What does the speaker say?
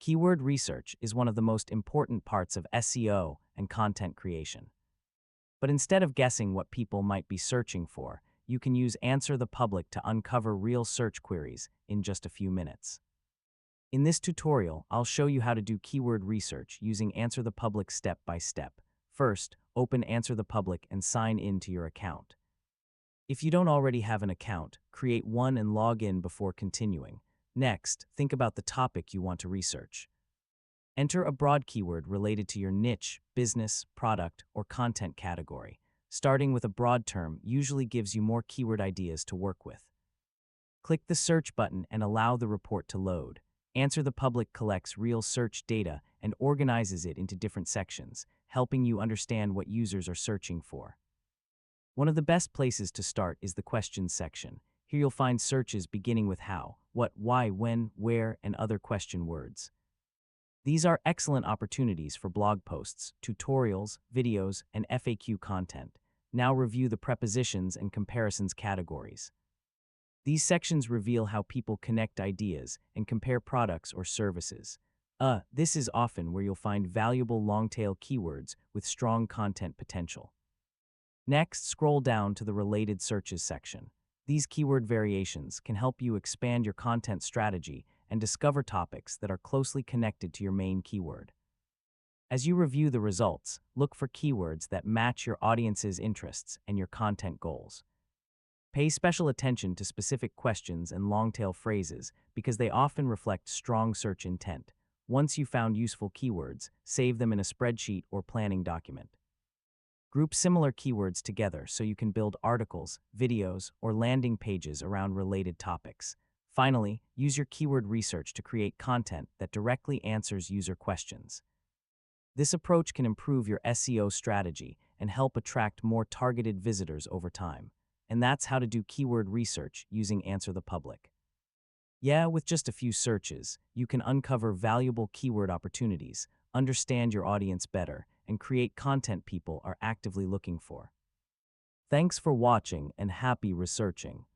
Keyword research is one of the most important parts of SEO and content creation. But instead of guessing what people might be searching for, you can use Answer the Public to uncover real search queries in just a few minutes. In this tutorial, I'll show you how to do keyword research using Answer the Public step by step. First, open Answer the Public and sign in to your account. If you don't already have an account, create one and log in before continuing. Next, think about the topic you want to research. Enter a broad keyword related to your niche, business, product, or content category. Starting with a broad term usually gives you more keyword ideas to work with. Click the search button and allow the report to load. Answer the Public collects real search data and organizes it into different sections, helping you understand what users are searching for. One of the best places to start is the questions section. Here you'll find searches beginning with how, what, why, when, where, and other question words. These are excellent opportunities for blog posts, tutorials, videos, and FAQ content. Now review the prepositions and comparisons categories. These sections reveal how people connect ideas and compare products or services. This is often where you'll find valuable long-tail keywords with strong content potential. Next, scroll down to the related searches section. These keyword variations can help you expand your content strategy and discover topics that are closely connected to your main keyword. As you review the results, look for keywords that match your audience's interests and your content goals. Pay special attention to specific questions and long-tail phrases because they often reflect strong search intent. Once you've found useful keywords, save them in a spreadsheet or planning document. Group similar keywords together so you can build articles, videos, or landing pages around related topics. Finally, use your keyword research to create content that directly answers user questions. This approach can improve your SEO strategy and help attract more targeted visitors over time. And that's how to do keyword research using Answer the Public. Yeah, with just a few searches, you can uncover valuable keyword opportunities, understand your audience better, and create content people are actively looking for. Thanks for watching and happy researching.